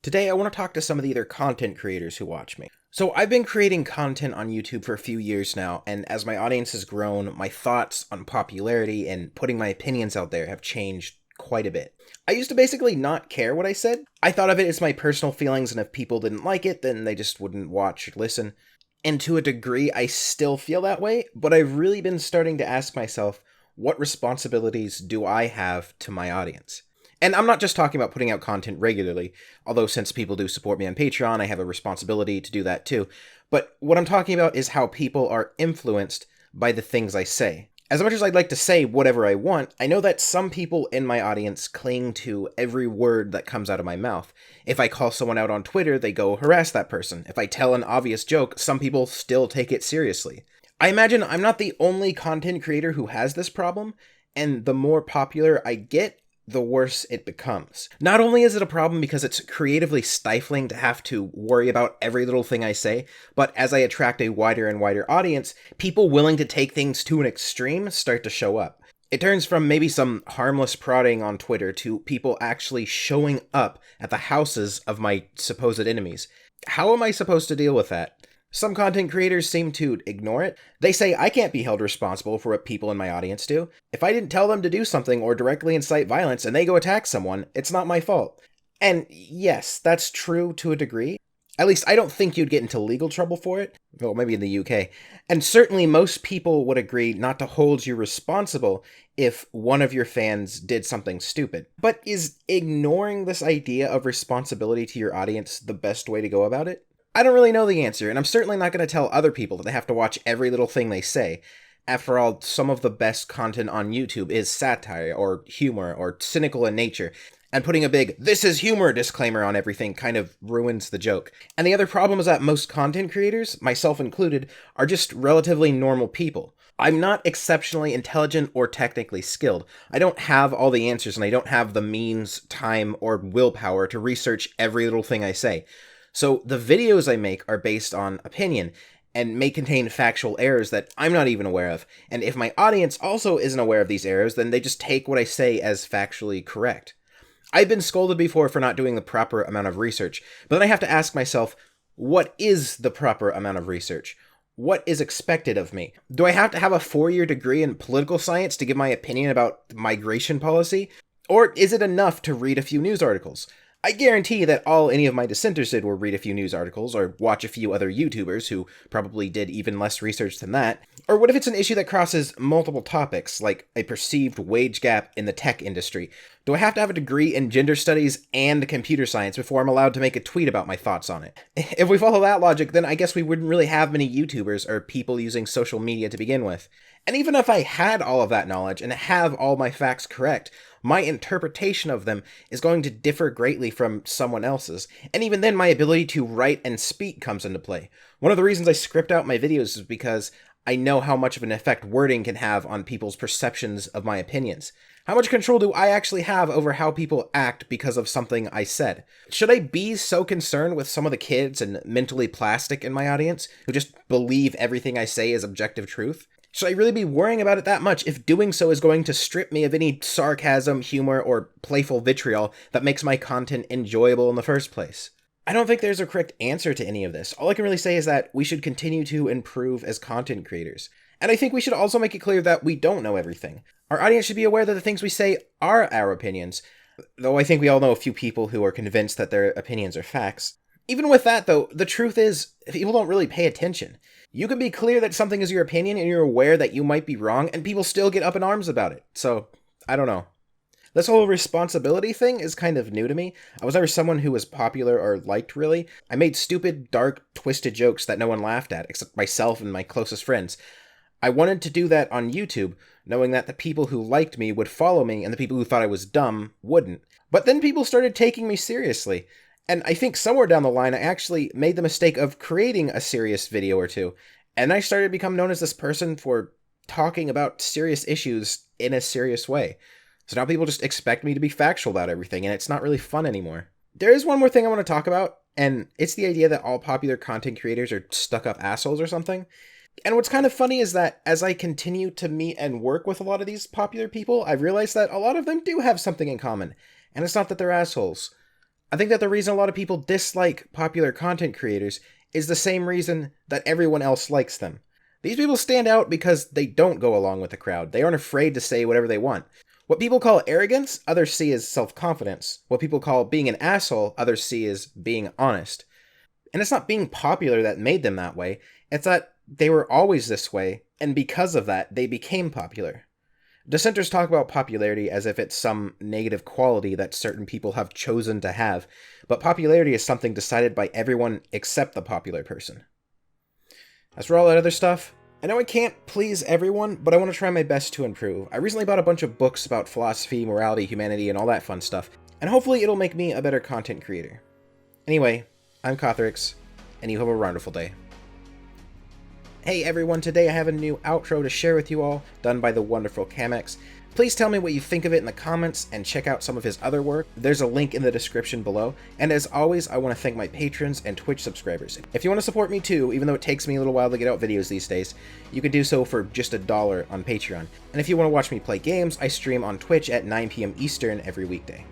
Today, I want to talk to some of the other content creators who watch me. So, I've been creating content on YouTube for a few years now, and as my audience has grown, my thoughts on popularity and putting my opinions out there have changed quite a bit. I used to basically not care what I said. I thought of it as my personal feelings, and if people didn't like it, then they just wouldn't watch or listen. And to a degree, I still feel that way, but I've really been starting to ask myself, what responsibilities do I have to my audience? And I'm not just talking about putting out content regularly, although since people do support me on Patreon, I have a responsibility to do that too. But what I'm talking about is how people are influenced by the things I say. As much as I'd like to say whatever I want, I know that some people in my audience cling to every word that comes out of my mouth. If I call someone out on Twitter, they go harass that person. If I tell an obvious joke, some people still take it seriously. I imagine I'm not the only content creator who has this problem, and the more popular I get, the worse it becomes. Not only is it a problem because it's creatively stifling to have to worry about every little thing I say, but as I attract a wider and wider audience, people willing to take things to an extreme start to show up. It turns from maybe some harmless prodding on Twitter to people actually showing up at the houses of my supposed enemies. How am I supposed to deal with that? Some content creators seem to ignore it. They say I can't be held responsible for what people in my audience do. If I didn't tell them to do something or directly incite violence and they go attack someone, it's not my fault. And yes, that's true to a degree. At least I don't think you'd get into legal trouble for it. Well, maybe in the UK. And certainly most people would agree not to hold you responsible if one of your fans did something stupid. But is ignoring this idea of responsibility to your audience the best way to go about it? I don't really know the answer, and I'm certainly not going to tell other people that they have to watch every little thing they say. After all, some of the best content on YouTube is satire, or humor, or cynical in nature, and putting a big, "this is humor" disclaimer on everything kind of ruins the joke. And the other problem is that most content creators, myself included, are just relatively normal people. I'm not exceptionally intelligent or technically skilled. I don't have all the answers, and I don't have the means, time, or willpower to research every little thing I say. So the videos I make are based on opinion and may contain factual errors that I'm not even aware of. And if my audience also isn't aware of these errors, then they just take what I say as factually correct. I've been scolded before for not doing the proper amount of research, but then I have to ask myself, what is the proper amount of research? What is expected of me? Do I have to have a 4-year degree in political science to give my opinion about migration policy? Or is it enough to read a few news articles? I guarantee that all any of my dissenters did were read a few news articles or watch a few other YouTubers who probably did even less research than that. Or what if it's an issue that crosses multiple topics, like a perceived wage gap in the tech industry? Do I have to have a degree in gender studies and computer science before I'm allowed to make a tweet about my thoughts on it? If we follow that logic, then I guess we wouldn't really have many YouTubers or people using social media to begin with. And even if I had all of that knowledge and have all my facts correct, my interpretation of them is going to differ greatly from someone else's, and even then my ability to write and speak comes into play. One of the reasons I script out my videos is because I know how much of an effect wording can have on people's perceptions of my opinions. How much control do I actually have over how people act because of something I said? Should I be so concerned with some of the kids and mentally plastic in my audience who just believe everything I say is objective truth? Should I really be worrying about it that much if doing so is going to strip me of any sarcasm, humor, or playful vitriol that makes my content enjoyable in the first place? I don't think there's a correct answer to any of this. All I can really say is that we should continue to improve as content creators. And I think we should also make it clear that we don't know everything. Our audience should be aware that the things we say are our opinions, though I think we all know a few people who are convinced that their opinions are facts. Even with that, though, the truth is, people don't really pay attention. You can be clear that something is your opinion and you're aware that you might be wrong, and people still get up in arms about it. So, I don't know. This whole responsibility thing is kind of new to me. I was never someone who was popular or liked, really. I made stupid, dark, twisted jokes that no one laughed at, except myself and my closest friends. I wanted to do that on YouTube, knowing that the people who liked me would follow me, and the people who thought I was dumb wouldn't. But then people started taking me seriously. And I think somewhere down the line, I actually made the mistake of creating a serious video or two. And I started to become known as this person for talking about serious issues in a serious way. So now people just expect me to be factual about everything, and it's not really fun anymore. There is one more thing I want to talk about, and it's the idea that all popular content creators are stuck-up assholes or something. And what's kind of funny is that as I continue to meet and work with a lot of these popular people, I've realized that a lot of them do have something in common. And it's not that they're assholes. I think that the reason a lot of people dislike popular content creators is the same reason that everyone else likes them. These people stand out because they don't go along with the crowd. They aren't afraid to say whatever they want. What people call arrogance, others see as self-confidence. What people call being an asshole, others see as being honest. And it's not being popular that made them that way, it's that they were always this way, and because of that, they became popular. Dissenters talk about popularity as if it's some negative quality that certain people have chosen to have, but popularity is something decided by everyone except the popular person. As for all that other stuff, I know I can't please everyone, but I want to try my best to improve. I recently bought a bunch of books about philosophy, morality, humanity, and all that fun stuff, and hopefully it'll make me a better content creator. Anyway, I'm Kothorix, and you have a wonderful day. Hey everyone, today I have a new outro to share with you all, done by the wonderful Kamex. Please tell me what you think of it in the comments, and check out some of his other work. There's a link in the description below, and as always, I want to thank my patrons and Twitch subscribers. If you want to support me too, even though it takes me a little while to get out videos these days, you can do so for just $1 on Patreon. And if you want to watch me play games, I stream on Twitch at 9 PM Eastern every weekday.